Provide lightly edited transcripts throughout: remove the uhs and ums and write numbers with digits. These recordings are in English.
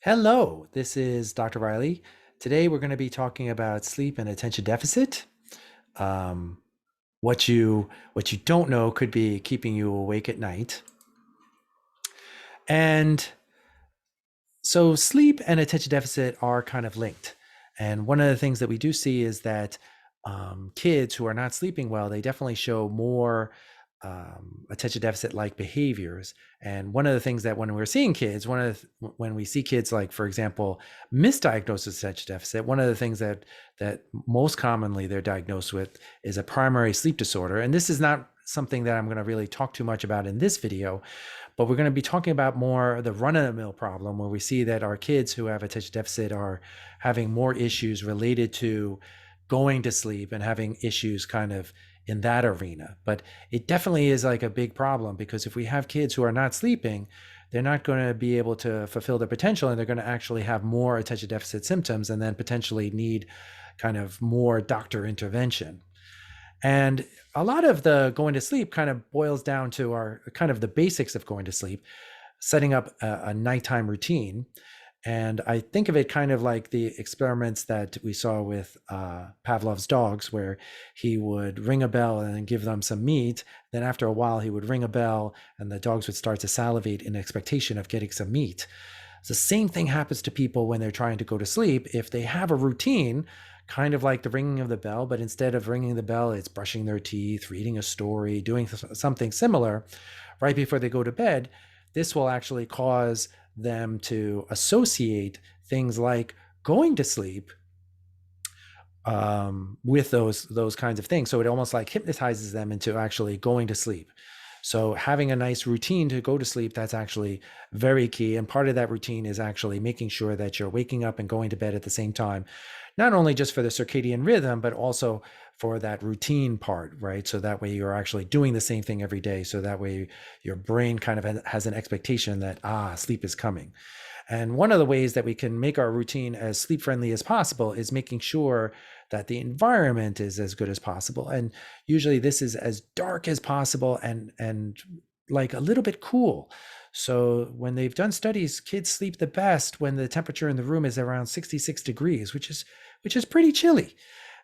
Hello, this is Dr. Reilly. Today we're going to be talking about sleep and attention deficit. Um, what you don't know could be keeping you awake at night. And so sleep and attention deficit are kind of linked. And one of the things that we do see is that kids who are not sleeping well, they definitely show more attention deficit like behaviors. And one of the things that when we're seeing kids, when we see kids like, for example, misdiagnosed with attention deficit, one of the things that most commonly they're diagnosed with is a primary sleep disorder. And this is not something that I'm going to really talk too much about in this video, but we're going to be talking about more the run-of-the-mill problem where we see that our kids who have attention deficit are having more issues related to going to sleep and having issues kind of in that arena. But it definitely is like a big problem because if we have kids who are not sleeping, they're not going to be able to fulfill their potential and they're going to actually have more attention deficit symptoms and then potentially need kind of more doctor intervention. And a lot of the going to sleep kind of boils down to our kind of the basics of going to sleep, setting up a nighttime routine. And I think of it kind of like the experiments that we saw with Pavlov's dogs, where he would ring a bell and then give them some meat. Then after a while, he would ring a bell and the dogs would start to salivate in expectation of getting some meat. So the same thing happens to people when they're trying to go to sleep. If they have a routine, kind of like the ringing of the bell, but instead of ringing the bell, it's brushing their teeth, reading a story, doing something similar right before they go to bed, this will actually cause them to associate things like going to sleep with those kinds of things. So it almost like hypnotizes them into actually going to sleep. So having a nice routine to go to sleep, that's actually very key. And part of that routine is actually making sure that you're waking up and going to bed at the same time, not only just for the circadian rhythm, but also for that routine part, right? So that way you're actually doing the same thing every day. So that way your brain kind of has an expectation that, sleep is coming. And one of the ways that we can make our routine as sleep friendly as possible is making sure that the environment is as good as possible. And usually this is as dark as possible and like a little bit cool. So when they've done studies, kids sleep the best when the temperature in the room is around 66 degrees, which is pretty chilly.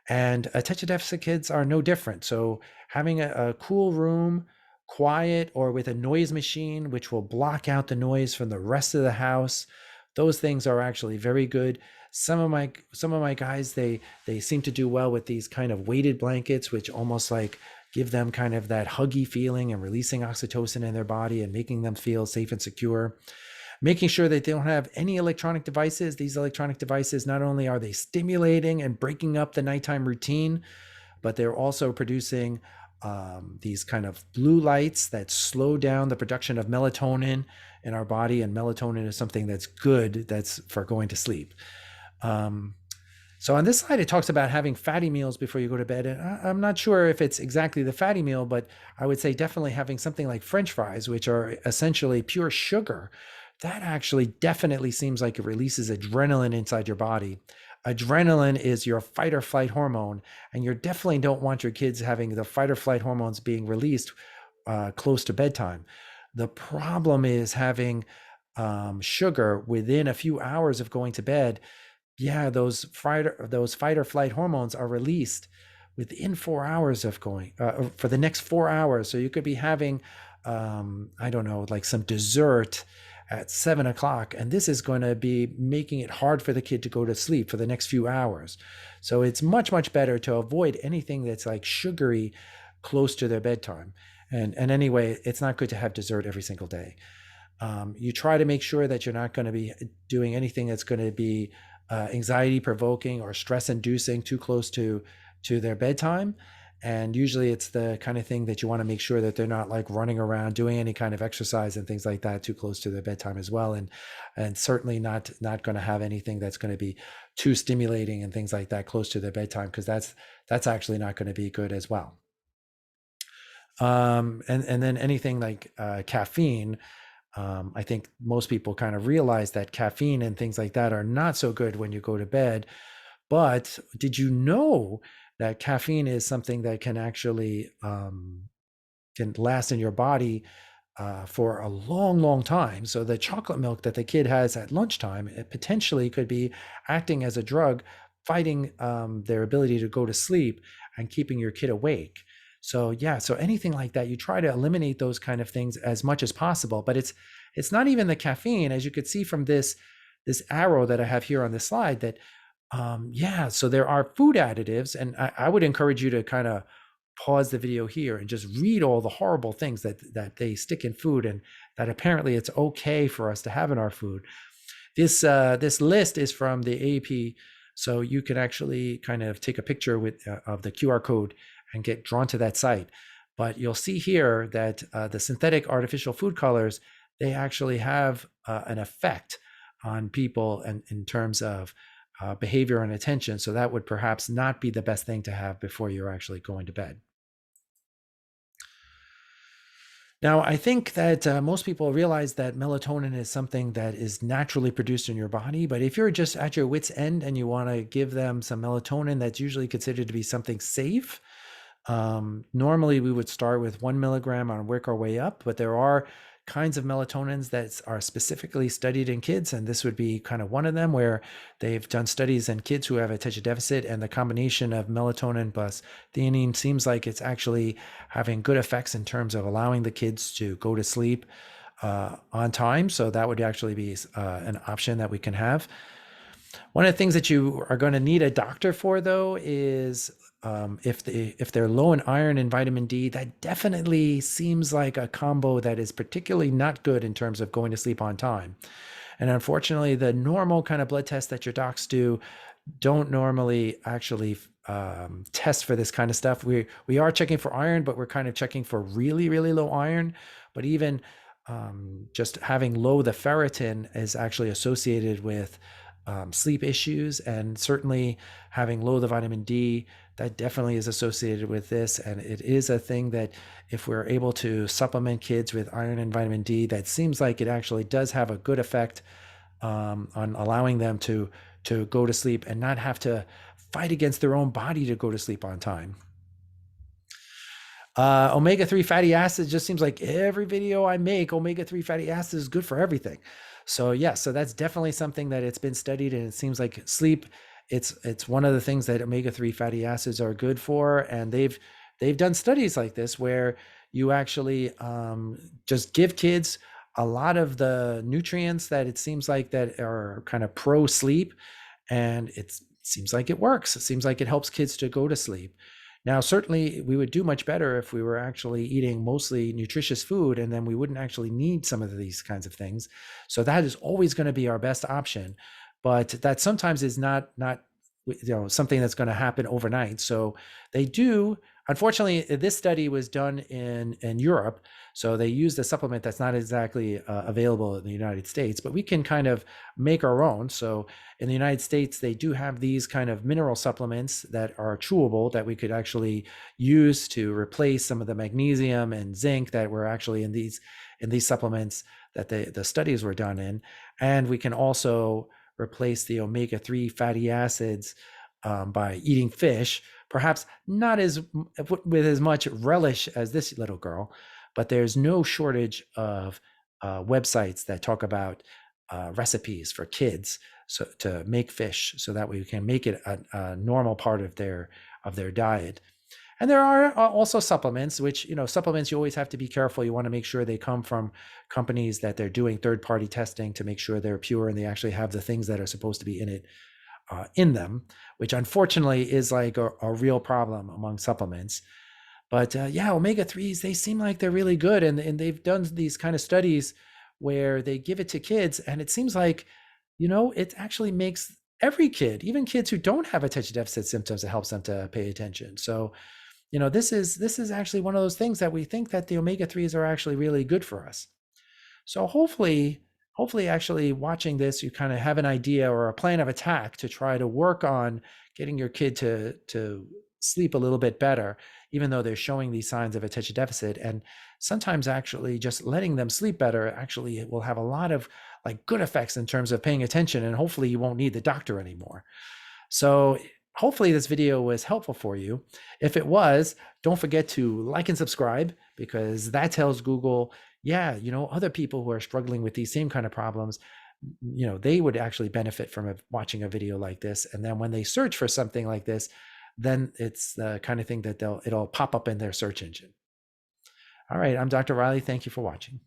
And attention deficit kids are no different. So having a cool room, quiet, or with a noise machine, which will block out the noise from the rest of the house, those things are actually very good. Some of my guys, they seem to do well with these kind of weighted blankets, which almost like give them kind of that huggy feeling and releasing oxytocin in their body and making them feel safe and secure. Making sure that they don't have any electronic devices. These electronic devices, not only are they stimulating and breaking up the nighttime routine, but they're also producing these kind of blue lights that slow down the production of melatonin in our body. And melatonin is something that's good, that's for going to sleep. Um, so on this slide, it talks about having fatty meals before you go to bed. And I'm not sure if it's exactly the fatty meal, but I would say definitely having something like French fries, which are essentially pure sugar. That actually definitely seems like it releases adrenaline inside your body. Adrenaline is your fight or flight hormone, and you definitely don't want your kids having the fight or flight hormones being released close to bedtime. The problem is having sugar within a few hours of going to bed. Yeah, those fight or flight hormones are released within 4 hours of going for the next 4 hours. So you could be having, I don't know, like some dessert at 7 o'clock, and this is going to be making it hard for the kid to go to sleep for the next few hours. So it's much, much better to avoid anything that's like sugary close to their bedtime. And anyway, it's not good to have dessert every single day. You try to make sure that you're not going to be doing anything that's going to be anxiety provoking or stress inducing too close to their bedtime. And usually it's the kind of thing that you want to make sure that they're not like running around doing any kind of exercise and things like that too close to their bedtime as well. And certainly not going to have anything that's going to be too stimulating and things like that close to their bedtime, because that's actually not going to be good as well. And then anything like caffeine, I think most people kind of realize that caffeine and things like that are not so good when you go to bed. But did you know that caffeine is something that can actually can last in your body for a long, long time. So the chocolate milk that the kid has at lunchtime, it potentially could be acting as a drug, fighting their ability to go to sleep and keeping your kid awake. So yeah, so anything like that, you try to eliminate those kind of things as much as possible. But it's not even the caffeine, as you could see from this arrow that I have here on the slide. That yeah, so there are food additives, and I would encourage you to kind of pause the video here and just read all the horrible things that they stick in food, and that apparently it's okay for us to have in our food. This list is from the AAP, so you can actually kind of take a picture of the QR code and get drawn to that site. But you'll see here that the synthetic artificial food colors, they actually have an effect on people and in terms of behavior and attention. So that would perhaps not be the best thing to have before you're actually going to bed. Now, I think that most people realize that melatonin is something that is naturally produced in your body. But if you're just at your wit's end and you want to give them some melatonin, that's usually considered to be something safe. Normally, we would start with 1 milligram and work our way up, but there are kinds of melatonins that are specifically studied in kids, and this would be kind of one of them, where they've done studies in kids who have attention deficit, and the combination of melatonin plus theanine seems like it's having good effects in terms of allowing the kids to go to sleep on time. So that would actually be an option that we can have. One of the things that you are going to need a doctor for, though, is if they're low in iron and vitamin D. That definitely seems like a combo that is particularly not good in terms of going to sleep on time. And unfortunately, the normal kind of blood tests that your docs do don't normally actually test for this kind of stuff. We are checking for iron, but we're kind of checking for really, really low iron. But even just having low the ferritin is actually associated with sleep issues, and certainly having low the vitamin D, that definitely is associated with this. And it is a thing that if we're able to supplement kids with iron and vitamin D, that seems like it actually does have a good effect on allowing them to go to sleep and not have to fight against their own body to go to sleep on time. Omega-3 fatty acids, just seems like every video I make, omega-3 fatty acids is good for everything. So yeah, so that's definitely something that it's been studied, and it seems like sleep, it's one of the things that omega-3 fatty acids are good for. And they've done studies like this where you actually just give kids a lot of the nutrients that it seems like that are kind of pro sleep, and it seems like it works. It seems like it helps kids to go to sleep. Now, certainly we would do much better if we were actually eating mostly nutritious food, and then we wouldn't actually need some of these kinds of things. So that is always going to be our best option, but that sometimes is not something that's going to happen overnight. So they do. Unfortunately, this study was done in Europe, so they used a supplement that's not exactly available in the United States, but we can kind of make our own. So in the United States, they do have these kind of mineral supplements that are chewable that we could actually use to replace some of the magnesium and zinc that were actually in these supplements that the studies were done in. And we can also replace the omega-3 fatty acids by eating fish, perhaps not with as much relish as this little girl, but there's no shortage of websites that talk about recipes for kids so to make fish, so that we can make it a normal part of their diet. And there are also supplements, which, supplements, you always have to be careful. You want to make sure they come from companies that they're doing third-party testing to make sure they're pure and they actually have the things that are supposed to be in it in them, which unfortunately is like a real problem among supplements. But yeah, omega-3s, they seem like they're really good. And they've done these kind of studies where they give it to kids, and it seems like, it actually makes every kid, even kids who don't have attention deficit symptoms, it helps them to pay attention. So, this is actually one of those things that we think that the omega-3s are actually really good for us. So hopefully actually watching this, you kind of have an idea or a plan of attack to try to work on getting your kid to sleep a little bit better, even though they're showing these signs of attention deficit. And sometimes actually just letting them sleep better actually will have a lot of good effects in terms of paying attention, and hopefully you won't need the doctor anymore. So hopefully this video was helpful for you. If it was, don't forget to like and subscribe, because that tells Google yeah, other people who are struggling with these same kind of problems, they would actually benefit from watching a video like this. And then when they search for something like this, then it's the kind of thing that it'll pop up in their search engine. All right, I'm Dr. Reilly. Thank you for watching.